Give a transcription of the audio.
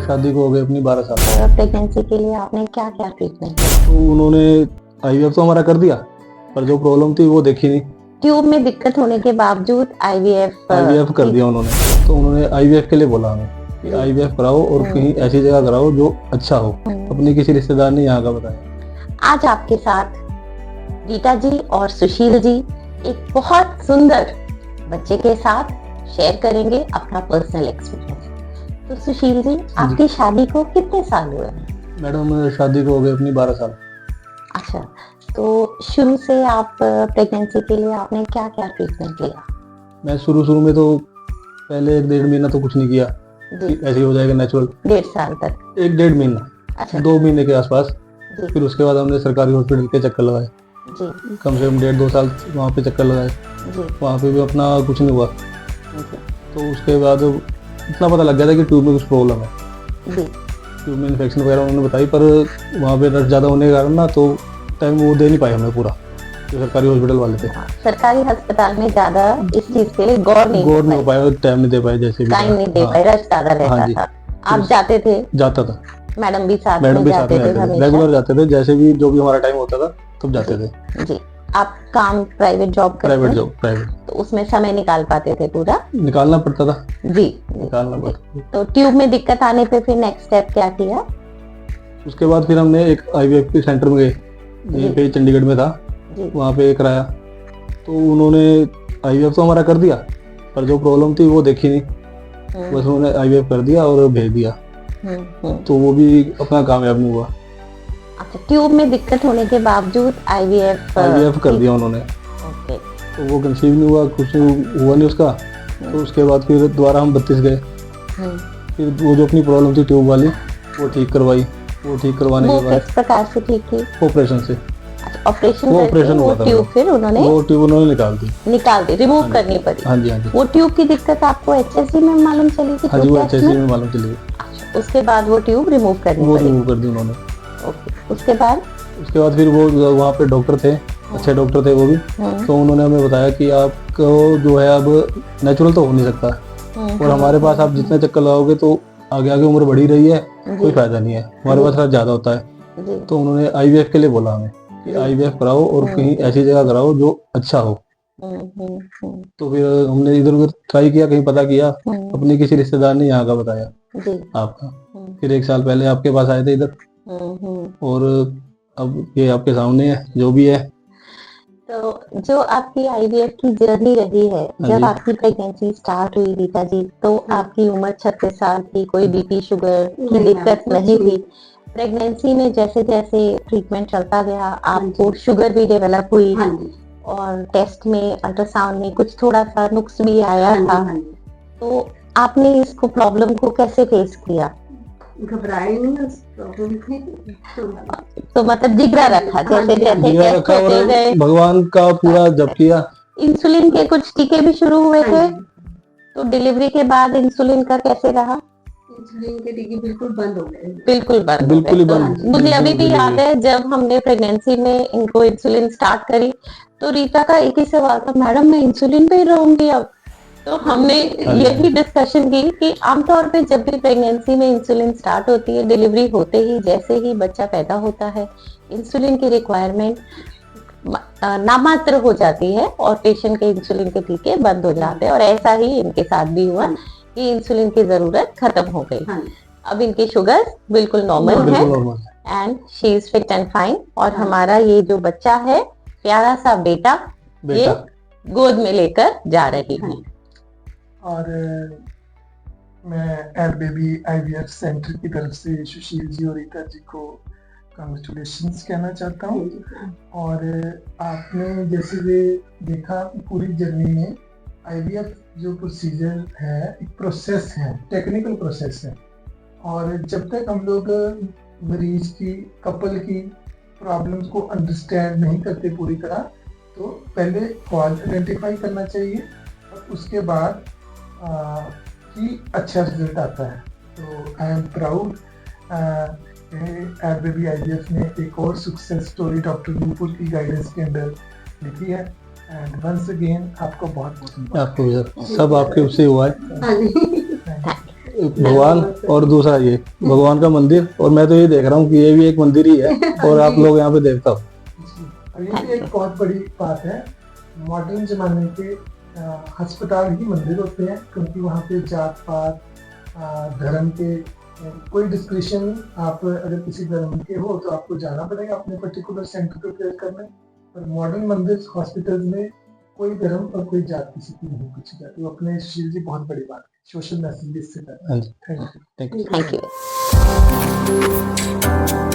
शादी को हो गए अपनी 12 साल। प्रेगनेंसी के लिए आपने क्या क्या ट्रीटमेंट किया? तो उन्होंने आईवीएफ तो हमारा कर दिया, पर जो प्रॉब्लम थी वो देखी नहीं। ट्यूब में दिक्कत होने के बावजूद आईवीएफ कर दिया उन्होंने। तो उन्होंने आईवीएफ के लिए बोला हमें कि आईवीएफ कराओ और कहीं ऐसी जगह कराओ जो अच्छा हो। अपने किसी रिश्तेदार ने यहाँ का बताया। आज आपके साथ रीता जी और सुशील जी एक बहुत सुंदर बच्चे के साथ शेयर करेंगे अपना पर्सनल एक्सपीरियंस। तो सुशील जी, आपकी शादी को कितने साल हुए हैं? मैडम शादी को हो गए अपनी 12 साल। अच्छा, तो शुरू से आप प्रेगनेंसी के लिए आपने क्या क्या ट्रीटमेंट लिया? मैं शुरू में तो पहले 1-1.5 महीना तो कुछ नहीं किया, ऐसे ही हो जाएगा नेचुरल। 1.5 साल तक? 1-1.5 महीना। अच्छा। 2 महीने के आसपास। फिर उसके बाद हमने सरकारी हॉस्पिटल के चक्कर लगाए जी। कम से कम 1.5-2 साल वहाँ पे चक्कर लगाए। वहाँ पे भी अपना कुछ नहीं हुआ। तो उसके बाद इतना पता लग गया था कि ट्यूब में कुछ प्रॉब्लम है। ट्यूब में इन्फेक्शन वगैरह उन्होंने बताई, पर वहाँ पे रश ज़्यादा होने के कारण ना तो टाइम वो दे नहीं पाए हमें पूरा, जो सरकारी हॉस्पिटल वाले थे। सरकारी अस्पताल में ज्यादा इस चीज के लिए गौर नहीं हो पाया, टाइम नहीं दे पाए, जैसे भी टाइम नहीं दे पाए, रश ज्यादा रहता था। आप जाते थे? जाता था। मैडम भी साथ में जाते थे, रेगुलर जाते थे, जैसे भी जो भी हमारा टाइम होता था तब जाते थे। जी। आप काम प्राइवेट जॉब प्राइवेट, तो उसमें समय निकाल पाते थे? पूरा निकालना पड़ता था जी, निकालना पड़ता। तो ट्यूब में दिक्कत आने पे फिर नेक्स्ट स्टेप क्या किया? उसके बाद फिर हमने एक आईवीएफ के सेंटर में गए, यहीं पे चंडीगढ़ में था, वहाँ पे कराया। तो उन्होंने आईवीएफ तो हमारा कर दिया, पर जो प्रॉब्लम थी वो देखी नहीं। बस उन्होंने आईवीएफ कर दिया और भेज दिया। तो वो भी अपना कामयाब नहीं हुआ। अच्छा, ट्यूब में दिक्कत होने के बावजूद आईवीएफ कर दिया उन्होंने। तो वो कंसीव नहीं हुआ, कुछ हुआ नहीं उसका। तो उसके बाद फिर दोबारा हम 32 गए। फिर वो जो अपनी प्रॉब्लम थी ट्यूब वाली, वो ठीक करवाई। वो ठीक करवाने के बाद किस प्रकार से ठीक की? ऑपरेशन से। ऑपरेशन हुआ था। ट्यूब फिर उन्होंने निकाल दी, रिमूव करनी पड़ी। हाँ जी। वो ट्यूब की दिक्कत आपको एचएससी में मालूम चली थी? हाँ जी, वो एचएससी में मालूम चली। उसके बाद वो ट्यूब रिमूव कर दी उन्होंने। उसके बाद फिर वो वहाँ पे डॉक्टर थे, अच्छे डॉक्टर थे वो भी। तो उन्होंने हमें बताया कि आपको जो है अब नेचुरल तो हो नहीं सकता, और हमारे पास आप जितने चक्कर लगाओगे तो आगे आगे उम्र बढ़ी रही है, कोई फायदा नहीं है, हमारे पास खर्च ज्यादा होता है। तो उन्होंने आईवीएफ के लिए बोला हमें कि आईवीएफ कराओ और कहीं ऐसी जगह कराओ जो अच्छा हो। तो फिर हमने इधर उधर ट्राई किया, कहीं पता किया, अपने किसी रिश्तेदार ने यहाँ का बताया आपका। फिर 1 साल पहले आपके पास आए थे इधर, और अब ये आपके सामने है जो भी है। तो जो आपकी आईवीएफ की जर्नी रही है, जब आपकी प्रेगनेंसी स्टार्ट हुई रीता जी, तो आपकी उम्र 36 साल थी, कोई बीपी शुगर की दिक्कत नहीं थी। प्रेगनेंसी में जैसे जैसे ट्रीटमेंट चलता गया, आपको शुगर भी डेवलप हुई, और टेस्ट में, अल्ट्रासाउंड में कुछ थोड़ा सा नुक्स भी आया था। तो आपने इसको प्रॉब्लम को कैसे फेस किया? घबराए नहीं उस प्रॉब्लम में, तो मतलब जिगरा रखा, जैसे टेस्ट होते गए, भगवान का पूरा जप किया। इंसुलिन के कुछ टीके भी शुरू हुए थे, तो डिलीवरी के बाद इंसुलिन का कैसे रहा? इंसुलिन के टीके बिल्कुल बंद हो गए। बिल्कुल ही बंद। मुझे अभी भी याद है जब हमने प्रेगनेंसी में इनको इंसुलिन स्टार्ट करी, तो रीता का एक ही सवाल था, मैडम मैं इंसुलिन पे ही रहूंगी अब। तो हमने यही डिस्कशन की कि आमतौर पे जब भी प्रेगनेंसी में इंसुलिन स्टार्ट होती है, डिलीवरी होते ही जैसे ही बच्चा पैदा होता है, इंसुलिन की रिक्वायरमेंट नामात्र हो जाती है और पेशेंट के इंसुलिन के टीके बंद हो जाते हैं। और ऐसा ही इनके साथ भी हुआ कि इंसुलिन की जरूरत खत्म हो गई। अब इनकी शुगर बिल्कुल नॉर्मल है and she is fit and fine. और हमारा ये जो बच्चा है, प्यारा सा बेटा ये गोद में लेकर जा रही है। और मैं एड बेबी आईवीएफ सेंटर की तरफ से सुशील जी और रीता जी को कांग्रेचुलेशंस कहना चाहता हूँ। और आपने जैसे ये देखा पूरी जर्नी में, आईवीएफ जो प्रोसीजर है एक प्रोसेस है, टेक्निकल प्रोसेस है। और जब तक हम लोग मरीज की, कपल की प्रॉब्लम्स को अंडरस्टैंड नहीं करते पूरी तरह, तो पहले कॉज आइडेंटिफाई करना चाहिए और उसके बाद ही अच्छा रिजल्ट आता है। तो आई एम प्राउड एड बेबी आईवीएफ ने एक और सक्सेस स्टोरी डॉक्टर नूपुर की गाइडेंस के अंदर लिखी है। एंड वंस अगेन आपको बहुत बहुत आपको सब आपके उससे हुआ है। भगवान और दूसरा ये भगवान का मंदिर, और मैं तो ये देख रहा हूँ कि ये भी एक मंदिर ही है और आप लोग यहाँ पे देवता हो। और ये भी एक बहुत बड़ी बात है, मॉडर्न जमाने के अस्पताल ही मंदिर होते हैं, क्योंकि वहाँ पे जात पात धर्म के कोई डिस्क्रिप्शन, आप अगर किसी धर्म के हो तो आपको जाना पड़ेगा अपने पर्टिकुलर सेंटर पे प्रेयर करने। पर मॉडर्न मंदिर हॉस्पिटल्स में कोई धर्म और कोई जात किसी की नहीं पूछी जाती। वो अपने सुशील जी बहुत बड़ी बात है, सोशल मैसेज भी इससे कर रहे हैं। Thank you. Thank you. Thank you.